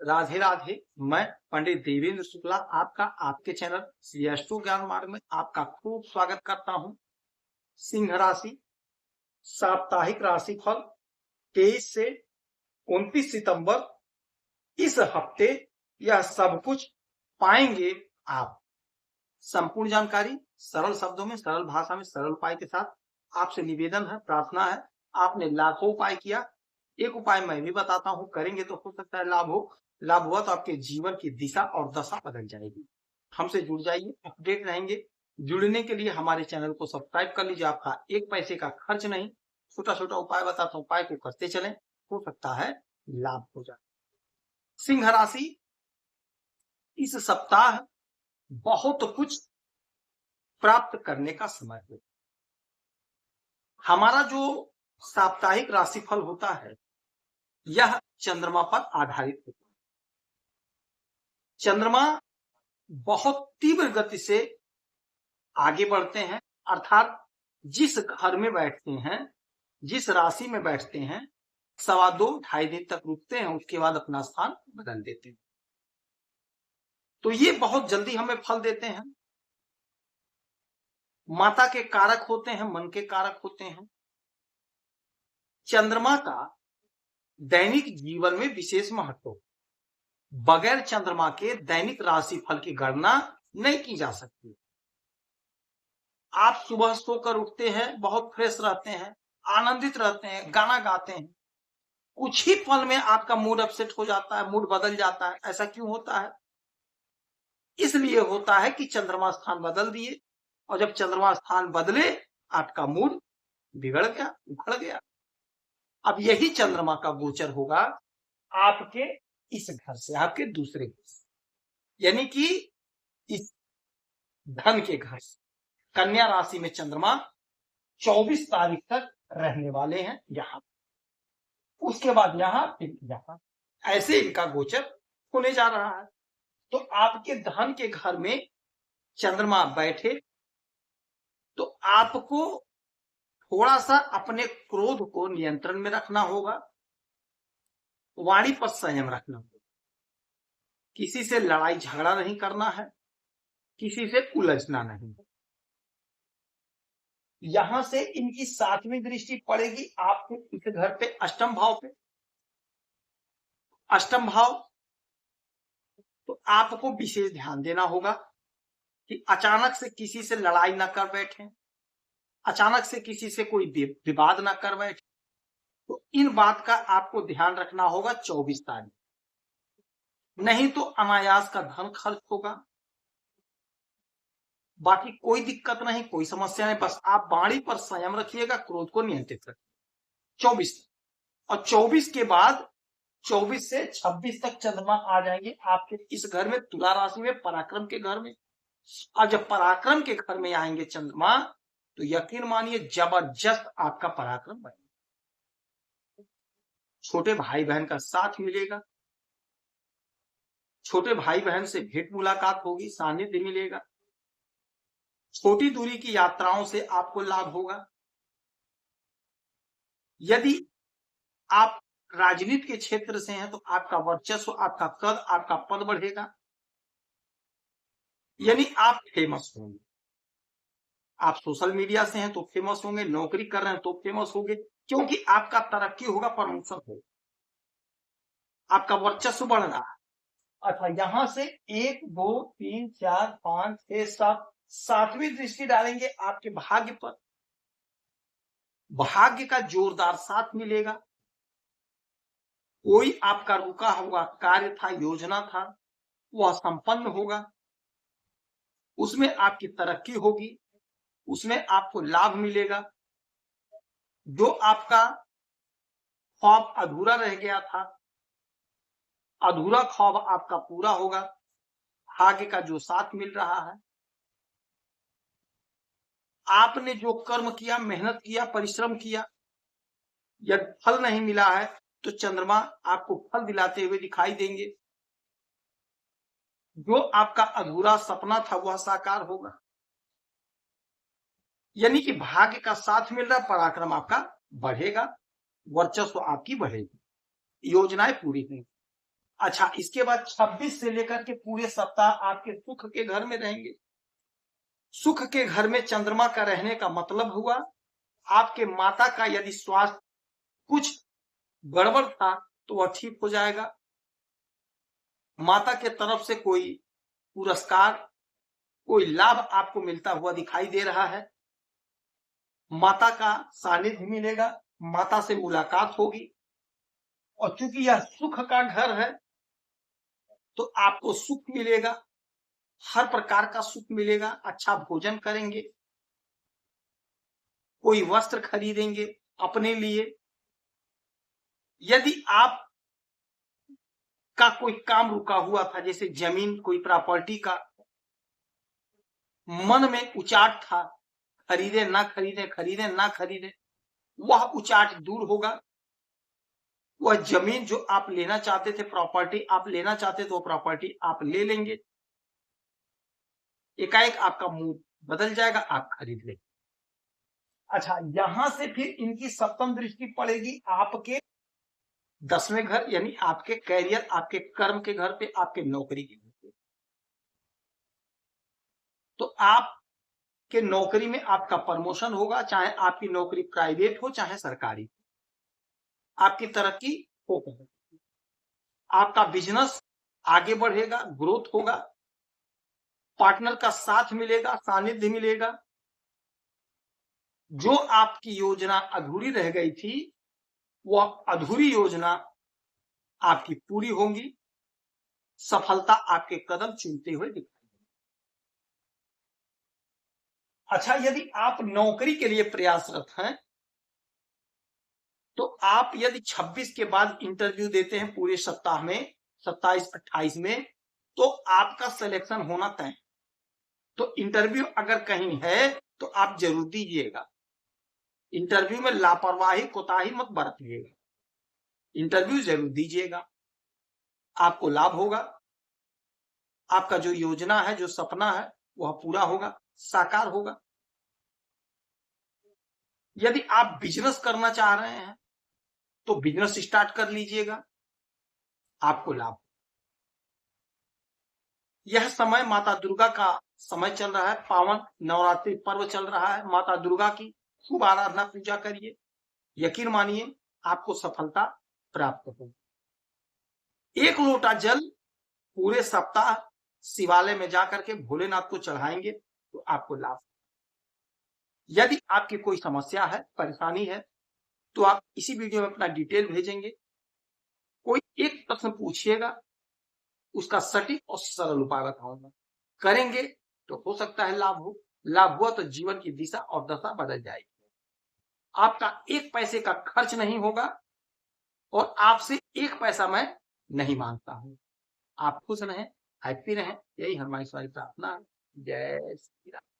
राधे राधे। मैं पंडित देवेंद्र शुक्ला आपका आपके चैनल श्री अष्टो ज्ञान मार्ग में आपका खूब स्वागत करता हूं। सिंह राशि साप्ताहिक राशिफल 23 से 29 सितंबर। इस हफ्ते यह सब कुछ पाएंगे आप। संपूर्ण जानकारी सरल शब्दों में, सरल भाषा में, सरल उपाय के साथ आपसे निवेदन है, प्रार्थना है। आपने लाखों उपाय किया, एक उपाय मैं भी बताता हूं, करेंगे तो हो सकता है लाभ हो। लाभ हुआ तो आपके जीवन की दिशा और दशा बदल जाएगी। हमसे जुड़ जाइए, अपडेट रहेंगे। जुड़ने के लिए हमारे चैनल को सब्सक्राइब कर लीजिए। आपका एक पैसे का खर्च नहीं, छोटा छोटा उपाय बताता हूं, उपाय को करते चलें, हो सकता है लाभ हो जाए। सिंह राशि, इस सप्ताह बहुत कुछ प्राप्त करने का समय है। हमारा जो साप्ताहिक राशिफल होता है यह चंद्रमा पर आधारित होता है। चंद्रमा बहुत तीव्र गति से आगे बढ़ते हैं, अर्थात जिस घर में बैठते हैं, जिस राशि में बैठते हैं, 2.25 दिन तक रुकते हैं, उसके बाद अपना स्थान बदल देते हैं। तो ये बहुत जल्दी हमें फल देते हैं। माता के कारक होते हैं, मन के कारक होते हैं। चंद्रमा का दैनिक जीवन में विशेष महत्व, बगैर चंद्रमा के दैनिक राशिफल की गणना नहीं की जा सकती। आप सुबह सोकर उठते हैं, बहुत फ्रेश रहते हैं, आनंदित रहते हैं, गाना गाते हैं, कुछ ही पल में आपका मूड अपसेट हो जाता है, मूड बदल जाता है। ऐसा क्यों होता है? इसलिए होता है कि चंद्रमा स्थान बदल दिए, और जब चंद्रमा स्थान बदले आपका मूड बिगड़ गया, उखड़ गया। अब यही चंद्रमा का गोचर होगा आपके इस घर से, आपके दूसरे घर से, यानी कि इस धन के घर से। कन्या राशि में चंद्रमा 24 तारीख तक रहने वाले हैं यहां, उसके बाद यहां, फिर यहां, ऐसे इनका गोचर होने जा रहा है। तो आपके धन के घर में चंद्रमा बैठे तो आपको थोड़ा सा अपने क्रोध को नियंत्रण में रखना होगा, वाणी पर संयम रखना होगा, किसी से लड़ाई झगड़ा नहीं करना है, किसी से उलझना नहीं। यहां से इनकी 7वीं दृष्टि पड़ेगी आपके इस घर पे, अष्टम भाव पे। अष्टम भाव, तो आपको विशेष ध्यान देना होगा कि अचानक से किसी से लड़ाई ना कर बैठे, अचानक से किसी से कोई विवाद ना कर बैठे। तो इन बात का आपको ध्यान रखना होगा 24 तारीख, नहीं तो अनायास का धन खर्च होगा। बाकी कोई दिक्कत नहीं, कोई समस्या नहीं, बस आप वाणी पर संयम रखिएगा, क्रोध को नियंत्रित रखिए। 24, और 24 के बाद 24 से 26 तक चंद्रमा आ जाएंगे आपके इस घर में, तुला राशि में, पराक्रम के घर में। और जब पराक्रम के घर में आएंगे चंद्रमा, तो यकीन मानिए जबरदस्त आपका पराक्रम बनेगा। छोटे भाई बहन का साथ मिलेगा, छोटे भाई बहन से भेंट मुलाकात होगी, सानिध्य मिलेगा, छोटी दूरी की यात्राओं से आपको लाभ होगा। यदि आप राजनीति के क्षेत्र से हैं तो आपका वर्चस्व, आपका कद, आपका पद बढ़ेगा, यानी आप फेमस होंगे। आप सोशल मीडिया से हैं तो फेमस होंगे, नौकरी कर रहे हैं तो फेमस होंगे, क्योंकि आपका तरक्की होगा, प्रमोशन होगा, आपका वर्चस्व बढ़ रहा है। अच्छा, यहां से 1 2 3 4 5 6 7, 7वीं दृष्टि डालेंगे आपके भाग्य पर। भाग्य का जोरदार साथ मिलेगा। कोई आपका रुका हुआ कार्य था, योजना था, वह संपन्न होगा, उसमें आपकी तरक्की होगी, उसमें आपको लाभ मिलेगा। जो आपका ख्वाब अधूरा रह गया था, अधूरा ख्वाब आपका पूरा होगा, भाग्य का जो साथ मिल रहा है। आपने जो कर्म किया, मेहनत किया, परिश्रम किया, यदि फल नहीं मिला है तो चंद्रमा आपको फल दिलाते हुए दिखाई देंगे। जो आपका अधूरा सपना था वह साकार होगा, यानी कि भाग्य का साथ मिल रहा, पराक्रम आपका बढ़ेगा, वर्चस्व आपकी बढ़ेगी, योजनाएं पूरी होंगी। अच्छा, इसके बाद 26 से लेकर के पूरे सप्ताह आपके सुख के घर में रहेंगे। सुख के घर में चंद्रमा का रहने का मतलब हुआ आपके माता का यदि स्वास्थ्य कुछ गड़बड़ था तो वह ठीक हो जाएगा। माता के तरफ से कोई पुरस्कार, कोई लाभ आपको मिलता हुआ दिखाई दे रहा है। माता का सानिध्य मिलेगा, माता से मुलाकात होगी। और चूंकि यह सुख का घर है तो आपको सुख मिलेगा, हर प्रकार का सुख मिलेगा। अच्छा भोजन करेंगे, कोई वस्त्र खरीदेंगे अपने लिए। यदि आप का कोई काम रुका हुआ था, जैसे जमीन, कोई प्रॉपर्टी का मन में उचाट था, खरीदे ना खरीदे, खरीदे ना खरीदे, वह उचाट दूर होगा। वह जमीन जो आप लेना चाहते थे, प्रॉपर्टी आप लेना चाहते थे, वो प्रॉपर्टी आप ले लेंगे। एकाएक आपका मूड बदल जाएगा, आप खरीद लेंगे। अच्छा, यहां से फिर इनकी सप्तम दृष्टि पड़ेगी आपके 10वें घर, यानी आपके कैरियर, आपके कर्म के घर पे, आपके नौकरी के घर पे। तो आपके नौकरी में आपका प्रमोशन होगा, चाहे आपकी नौकरी प्राइवेट हो चाहे सरकारी, आपकी तरक्की होगी। आपका बिजनेस आगे बढ़ेगा, ग्रोथ होगा, पार्टनर का साथ मिलेगा, सानिध्य मिलेगा। जो आपकी योजना अधूरी रह गई थी, वह अधूरी योजना आपकी पूरी होगी। सफलता आपके कदम चूमते हुए दिखाई देगी। अच्छा, यदि आप नौकरी के लिए प्रयासरत हैं तो आप यदि 26 के बाद इंटरव्यू देते हैं पूरे सप्ताह में, 27-28 में, तो आपका सिलेक्शन होना तय। तो इंटरव्यू अगर कहीं है तो आप जरूर दीजिएगा। इंटरव्यू में लापरवाही, कोताही मत बरतिएगा। इंटरव्यू जरूर दीजिएगा, आपको लाभ होगा। आपका जो योजना है, जो सपना है, वह पूरा होगा, साकार होगा। यदि आप बिजनेस करना चाह रहे हैं तो बिजनेस स्टार्ट कर लीजिएगा, आपको लाभ। यह समय माता दुर्गा का समय चल रहा है, पावन नवरात्रि पर्व चल रहा है। माता दुर्गा की खूब आराधना पूजा करिए, यकीन मानिए आपको सफलता प्राप्त होगी। 1 लोटा जल पूरे सप्ताह शिवालय में जाकर के भोलेनाथ को चढ़ाएंगे तो आपको लाभ। यदि आपकी कोई समस्या है, परेशानी है, तो आप इसी वीडियो में अपना डिटेल भेजेंगे। कोई एक प्रश्न पूछिएगा, उसका सटीक और सरल उपाय बताऊंगा। करेंगे तो हो सकता है लाभ हो। लाभ हुआ तो जीवन की दिशा और दशा बदल जाएगी। आपका 1 पैसे का खर्च नहीं होगा और आपसे 1 पैसा मैं नहीं मांगता हूं। आप खुश रहें, हैप्पी रहें, यही हमारी सारी प्रार्थना है। जय श्री राम।